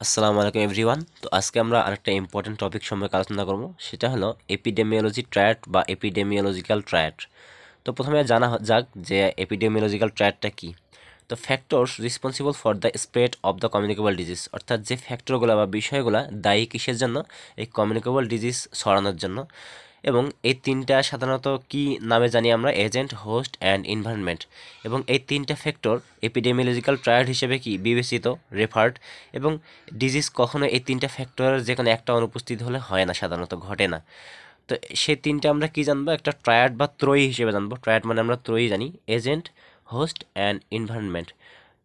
আসসালামু আলাইকুম এভরিওয়ান। তো আজকে আমরা আরেকটা ইম্পর্টেন্ট টপিক সম্পর্কে আলোচনা করব, সেটা হলো এপিডেমিওলজি ট্রায়াড বা এপিডেমিওলজিক্যাল ট্রায়াড। তো প্রথমে জানা যাক যে এপিডেমিওলজিক্যাল ট্রায়াডটা কি। তো factors responsible for the spread of the communicable disease, অর্থাৎ যে ফ্যাক্টরগুলো বা বিষয়গুলো দায়ী কিসের জন্য, এই কমিউনিকেবল ডিজিজ ছড়ানোর জন্য। এবং এই তিনটা সাধারণত কি নামে জানি আমরা, এজেন্ট, হোস্ট অ্যান্ড এনভায়রনমেন্ট। এবং এই তিনটা ফ্যাক্টর এপিডেমিওলজিক্যাল ট্রায়াড হিসেবে কি বিবেচিত, রেফার্ড। এবং ডিজিজ কখনো এই তিনটা ফ্যাক্টরের যে কোনো একটা অনুপস্থিত হলে হয় না, সাধারণত ঘটে না। তো সেই তিনটা আমরা কি জানবো, একটা ট্রায়াড বা ত্রয়ী হিসেবে জানবো। ট্রায়াড মানে আমরা ত্রয়ী জানি, এজেন্ট, হোস্ট অ্যান্ড এনভায়রনমেন্ট।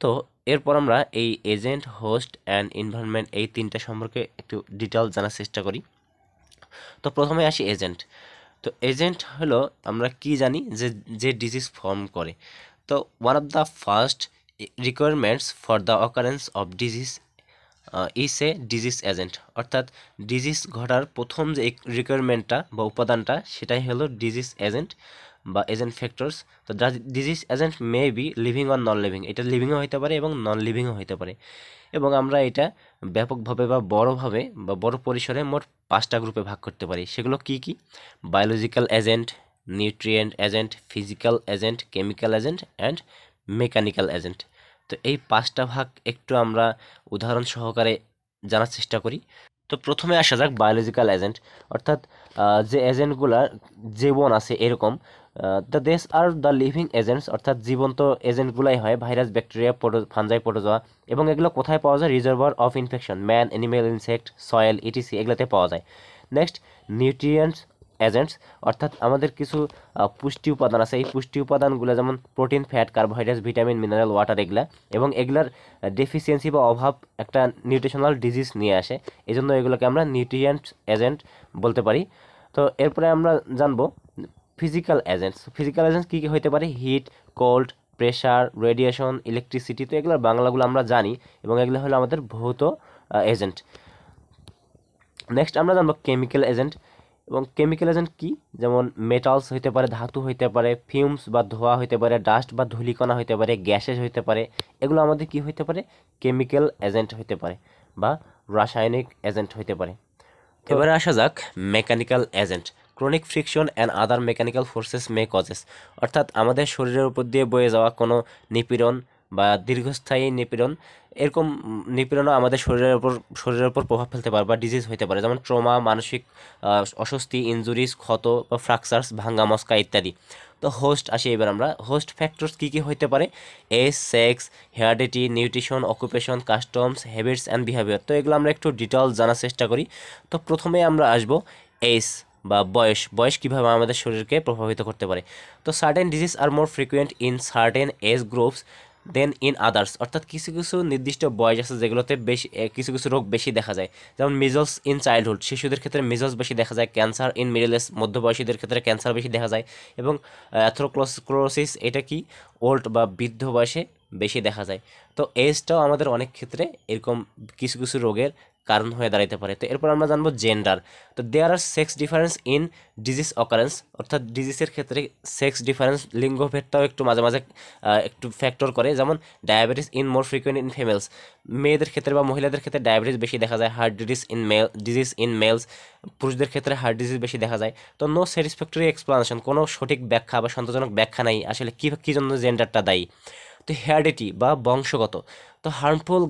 তো এরপর আমরা এই এজেন্ট, হোস্ট অ্যান্ড এনভায়রনমেন্ট এই তিনটা সম্পর্কে একটু ডিটেল জানার চেষ্টা করি। তো প্রথমে আসি এজেন্ট। তো এজেন্ট হলো, আমরা কি জানি যে যে ডিজিজ ফর্ম করে। তো one of the first requirements for the occurrence of disease is A disease agent, অর্থাৎ ডিজিজ ঘটার প্রথম যে রিকোয়ারমেন্টটা বা উপাদানটা, সেটাই হলো ডিজিজ এজেন্ট বা এজেন্ট ফ্যাক্টরস। তো disease agent may be living or non living, এটা লিভিংও হতে পারে এবং নন লিভিংও হতে পারে। এবং আমরা এটা ব্যাপকভাবে বা বড়োভাবে বা বড় পরিসরে মোট 5টা গ্রুপে ভাগ করতে পারি। সেগুলো কি কি? Biological agent, nutrient agent, physical agent, chemical agent and mechanical agent. তো এই 5টা ভাগ একটু আমরা উদাহরণ সহকারে জানার চেষ্টা করি। তো প্রথমে আসা যাক বায়োলজিক্যাল এজেন্ট, অর্থাৎ যে এজেন্টগুলার জীবন আছে এরকম। দ্য দেস আর দ্য লিভিং এজেন্টস, অর্থাৎ জীবন্ত এজেন্টগুলাই হয় ভাইরাস, ব্যাকটেরিয়া, ফাঞ্জাই, প্রোটোজোয়া। এবং এগুলো কোথায় পাওয়া যায়? Reservoir of infection, man, animal, insect, soil, etc, এগুলোতে পাওয়া যায়। নেক্সট, নিউট্রিয়েন্টস এজেন্টস, অর্থাৎ আমাদের কিছু পুষ্টি উপাদান আছে। এই পুষ্টি উপাদানগুলো যেমন protein, fat, carbohydrate, vitamin, mineral, water, এগুলা। এবং এগুলার ডেফিসিয়েন্সি বা অভাব একটা নিউট্রিশনাল ডিজিজ নিয়ে আসে, এই জন্য এগুলোকে আমরা নিউট্রিয়েন্ট এজেন্ট বলতে পারি। তো এরপরে আমরা জানবো ফিজিক্যাল এজেন্টস। ফিজিক্যাল এজেন্টস কী কী হতে পারে? Heat, cold, pressure, radiation, electricity. তো এগুলোর বাংলাগুলো আমরা জানি, এবং এগুলো হলো আমাদের ভৌত এজেন্ট। নেক্সট আমরা জানবো কেমিক্যাল এজেন্ট। এবং কেমিক্যাল এজেন্ট কি? যেমন মেটালস হইতে পারে, ধাতু হইতে পারে, ফিউমস বা ধোঁয়া হইতে পারে, ডাস্ট বা ধূলিকণা হইতে পারে, গ্যাসেস হইতে পারে। এগুলো আমাদের কি হইতে পারে? কেমিক্যাল এজেন্ট হইতে পারে বা রাসায়নিক এজেন্ট হইতে পারে। এবারে আসা যাক mechanical agent. Chronic friction and other mechanical forces May causes, অর্থাৎ আমাদের শরীরের উপর দিয়ে বয়ে যাওয়া কোনো নিপীড়ন বা দীর্ঘস্থায়ী নিপীড়ন, এরকম নিপীড়নও আমাদের শরীরের উপর প্রভাব ফেলতে পারে বা ডিজিজ হতে পারে। যেমন ট্রমা, মানসিক অস্বস্তি, ইনজুরিজ, ক্ষত বা ফ্র্যাকচার্স, ভাঙ্গা মস্কা ইত্যাদি। তো হোস্ট আসি এবার আমরা। হোস্ট ফ্যাক্টরস কী কী হতে পারে? Age, sex, heredity, nutrition, occupation, customs, habits and behaviour. তো এগুলো আমরা একটু ডিটেলস জানার চেষ্টা করি। তো প্রথমে আমরা আসবো এজ বা বয়স। বয়স কীভাবে আমাদের শরীরকে প্রভাবিত করতে পারে। তো certain disease are more frequent in certain age groups than in others, অর্থাৎ কিছু কিছু নির্দিষ্ট বয়স আছে যেগুলোতে বেশি কিছু কিছু রোগ বেশি দেখা যায়। যেমন মিজলস ইন চাইল্ডহুড, শিশুদের ক্ষেত্রে মিজলস বেশি দেখা যায়। ক্যান্সার ইন মিডল এজ, মধ্যবয়সীদের ক্ষেত্রে ক্যান্সার বেশি দেখা যায়। এবং অ্যাথ্রোস্ক্লেরোসিস, এটা কি ওল্ড বা বৃদ্ধ বয়সে বেশি দেখা যায়। তো এজটাও আমাদের অনেক ক্ষেত্রে এরকম কিছু কিছু রোগের কারণ হয়ে দাঁড়াতে পারে। তো এরপর আমরা জানবো জেন্ডার। তো there are sex difference in disease occurrence, অর্থাৎ ডিজিজের ক্ষেত্রে সেক্স ডিফারেন্স, লিঙ্গভেদটাও একটু মাঝে মাঝে একটু ফ্যাক্টর করে। যেমন diabetes in more frequent in females, মেয়েদের ক্ষেত্রে বা মহিলাদের ক্ষেত্রে ডায়াবেটিস বেশি দেখা যায়। হার্ট ডিজিজ ইন মেলস, পুরুষদের ক্ষেত্রে হার্ট ডিজিজ বেশি দেখা যায়। তো নো স্যাটিসফ্যাক্টরি এক্সপ্লানেশন, কোনো সঠিক ব্যাখ্যা বা সন্তোষজনক ব্যাখ্যা নাই আসলে কী জন্য জেন্ডারটা দায়ী। তো হেরিডিটি বা বংশগত, তো harmful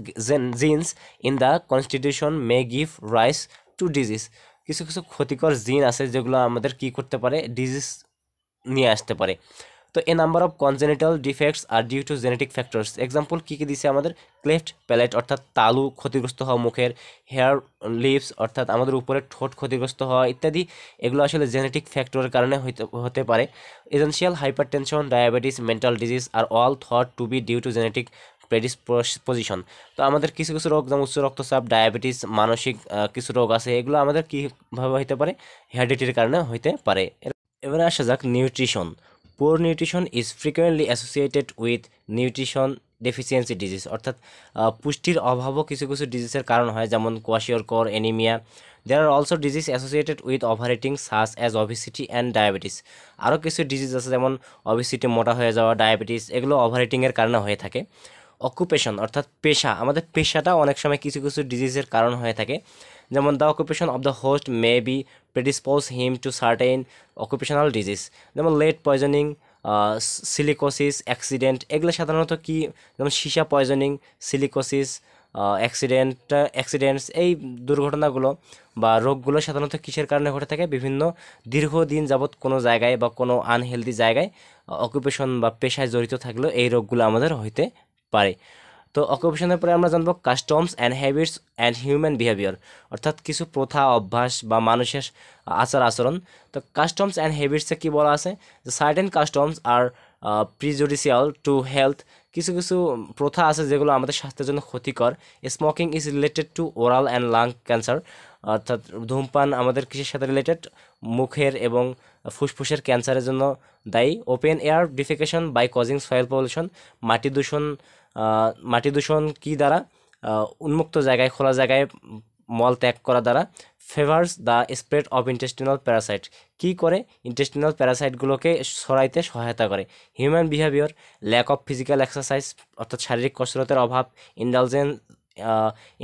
genes in the constitution may give rise to disease, কিছু কিছু ক্ষতিকর জিন আছে যেগুলো আমাদের কি করতে পারে? ডিজিজ নিয়ে আসতে পারে। তো a number of congenital defects are due to genetic factors. Example কী কী দিছে আমাদের? ক্লেফট প্যালেট, অর্থাৎ তালু ক্ষতিগ্রস্ত হওয়া মুখের, হেয়ার লিপস, অর্থাৎ আমাদের উপরে ঠোঁট ক্ষতিগ্রস্ত হওয়া ইত্যাদি। এগুলো আসলে জেনেটিক ফ্যাক্টরের কারণে হতে পারে। Essential hypertension, diabetes, mental disease are all thought to be due to genetic predisposition. তো আমাদের কিছু কিছু রোগ যেমন উচ্চ রক্তচাপ, ডায়াবেটিস, মানসিক কিছু রোগ আছে, এগুলো আমাদের কীভাবে হতে পারে? হেরিডিটির কারণে হতে পারে। এবারে আসা যাক nutrition. Poor nutrition is frequently associated with nutrition deficiency disease, অর্থাৎ পুষ্টির অভাবও কিছু কিছু ডিজিজের কারণ হয়, যেমন kwashiorkor, anaemia. There are also disease associated with overeating such as obesity and diabetes. আরও কিছু ডিজিজ আছে যেমন অবিসিটি, মোটা হয়ে যাওয়া, ডায়াবেটিস, এগুলো ওভারইটিংয়ের কারণে হয়ে থাকে। অকুপেশন অর্থাৎ পেশা, আমাদের পেশাটা অনেক সময় কিছু কিছু ডিজিজের কারণ হয়ে থাকে। যেমন the occupation of the host may be predispose him to certain occupational disease, যেমন লেড পয়জনিং, সিলিকোসিস, অ্যাক্সিডেন্ট, এগুলো সাধারণত কি, যেমন সীসা পয়জনিং, সিলিকোসিস, অ্যাক্সিডেন্টস, এই দুর্ঘটনাগুলো বা রোগগুলো সাধারণত কিসের কারণে ঘটে থাকে, বিভিন্ন দীর্ঘদিন যাবৎ কোনো জায়গায় বা কোনো আনহেলদি জায়গায় অকুপেশন বা পেশায় জড়িত থাকলেও এই রোগগুলো আমাদের হইতে পারে। তো অকুপেশনের পরে আমরা জানবো customs and habits and human behaviour, অর্থাৎ কিছু প্রথা অভ্যাস বা মানুষের আচার আচরণ। তো কাস্টমস অ্যান্ড হ্যাবিটসে কী বলা আছে, যে certain customs are prejudicial to health, কিছু কিছু প্রথা আছে যেগুলো আমাদের স্বাস্থ্যের জন্য ক্ষতিকর। Smoking is related to oral and lung cancer, অর্থাৎ ধূমপান আমাদের কিসের সাথে রিলেটেড, মুখের এবং ফুসফুসের ক্যান্সারের জন্য দায়ী। Open air defecation by causing soil pollution, মাটি দূষণ কী দ্বারা, উন্মুক্ত জায়গায় খোলা জায়গায় মল ত্যাগ করা দ্বারা। Favours the spread of intestinal parasite, কী করে, ইন্টেস্টিনাল প্যারাসাইটগুলোকে ছড়াইতে সহায়তা করে। Human behaviour, lack of physical exercise, অর্থাৎ শারীরিক কসরতের অভাব।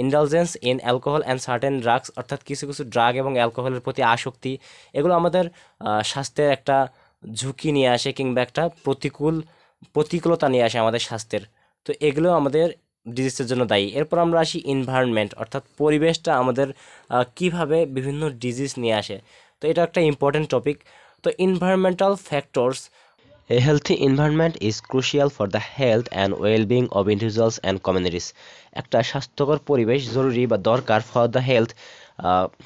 Indulgence in alcohol and certain drugs, অর্থাৎ কিছু কিছু ড্রাগ এবং অ্যালকোহলের প্রতি আসক্তি, এগুলো আমাদের স্বাস্থ্যের একটা ঝুঁকি নিয়ে আসে কিংবা একটা প্রতিকূলতা নিয়ে আসে আমাদের স্বাস্থ্যের। তো এগুলো আমাদের ডিজিজের জন্য দায়ী। এরপর আমরা আসি এনভায়রনমেন্ট, অর্থাৎ পরিবেশটা আমাদের কিভাবে বিভিন্ন ডিজিজ নিয়ে আসে। তো এটা একটা ইম্পর্টেন্ট টপিক। তো environmental factors, A healthy environment is crucial for the health and well-being of individuals and communities. একটা স্বাস্থ্যকর পরিবেশ জরুরি বা দরকার ফর দ্য হেলথ,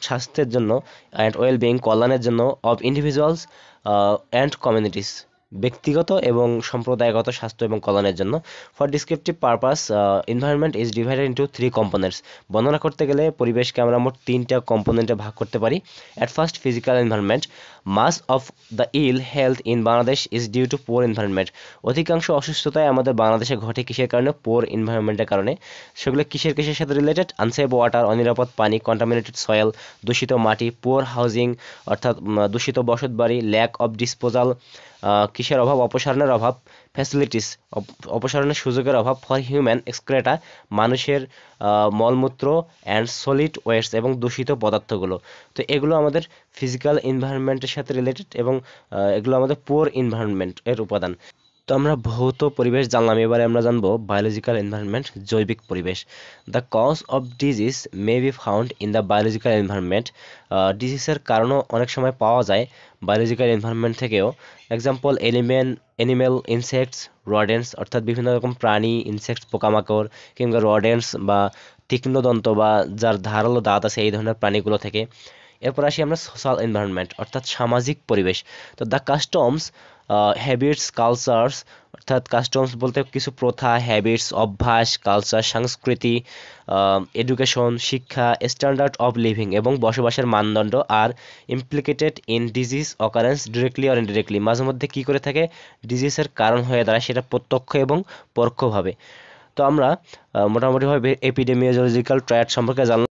স্বাস্থ্যের জন্য, অ্যান্ড ওয়েলবিং, কল্যাণের জন্য, অফ ইন্ডিভিজুয়ালস অ্যান্ড কমিউনিটিস, ব্যক্তিগত এবং সম্প্রদায়গত স্বাস্থ্য এবং কল্যাণের জন্য। For descriptive purpose, environment is divided into 3 components. বর্ণনা করতে গেলে পরিবেশকে আমরা মোট 3টা কম্পোনেন্টে ভাগ করতে পারি। At first, physical environment. Mass of the ill health in Bangladesh is due to poor environment. অধিকাংশ অসুস্থতায় আমাদের বাংলাদেশে ঘটে কিসের কারণে, পোর এনভায়রনমেন্টের কারণে। সেগুলো কিসের সাথে রিলেটেড, আনসেফ ওয়াটার, অনিরাপদ পানি, কন্টামিনেটেড সয়েল, দূষিত মাটি, পোর হাউজিং অর্থাৎ দূষিত বসতবাড়ি, ল্যাক অফ ডিসপোজাল, কিসের অভাব, অপসারণের অভাব, ফ্যাসিলিটিস, অপসারণের সুযোগের অভাব, ফর হিউম্যান এক্সক্রেটা, মানুষের মলমূত্র, অ্যান্ড সলিড ওয়েস্ট এবং দূষিত পদার্থগুলো। তো এগুলো আমাদের ফিজিক্যাল এনভায়রনমেন্টের সাথে রিলেটেড এবং এগুলো আমাদের পুয়ার এনভায়রনমেন্ট এর উপাদান। তো আমরা ভৌত পরিবেশ জানলাম, এবারে আমরা জানবো বায়োলজিক্যাল এনভায়রনমেন্ট, জৈবিক পরিবেশ। The cause of disease may be found in the biological environment. ডিজিজের কারণও অনেক সময় পাওয়া যায় বায়োলজিক্যাল এনভায়রনমেন্ট থেকেও। এক্সাম্পল, এনিম্যাল, ইনসেক্টস, রডেন্টস, অর্থাৎ বিভিন্ন রকম প্রাণী, ইনসেক্টস, পোকামাকড়, কিংবা রডেন্টস বা তীক্ষ্ণদন্ত বা যার ধারালো দাঁত আছে এই ধরনের প্রাণীগুলো থেকে। এরপর আসি আমরা সোশ্যাল এনভায়রনমেন্ট, অর্থাৎ সামাজিক পরিবেশ। তো দ্য কাস্টমস, হ্যাবিটস, কালচার্স, অর্থাৎ কাস্টমস বলতে কিছু প্রথা, হ্যাবিটস অভ্যাস, কালচার সংস্কৃতি, এডুকেশন শিক্ষা, স্ট্যান্ডার্ড অফ লিভিং এবং বসবাসের মানদণ্ড are implicated in disease occurrence directly or indirectly, মাঝে মধ্যে কী করে থাকে, ডিজিজের কারণ হয়ে দাঁড়ায়, সেটা প্রত্যক্ষ এবং পরোক্ষভাবে। তো আমরা মোটামুটিভাবে এপিডেমিওলজিক্যাল ট্রায়াড সম্পর্কে জানলাম।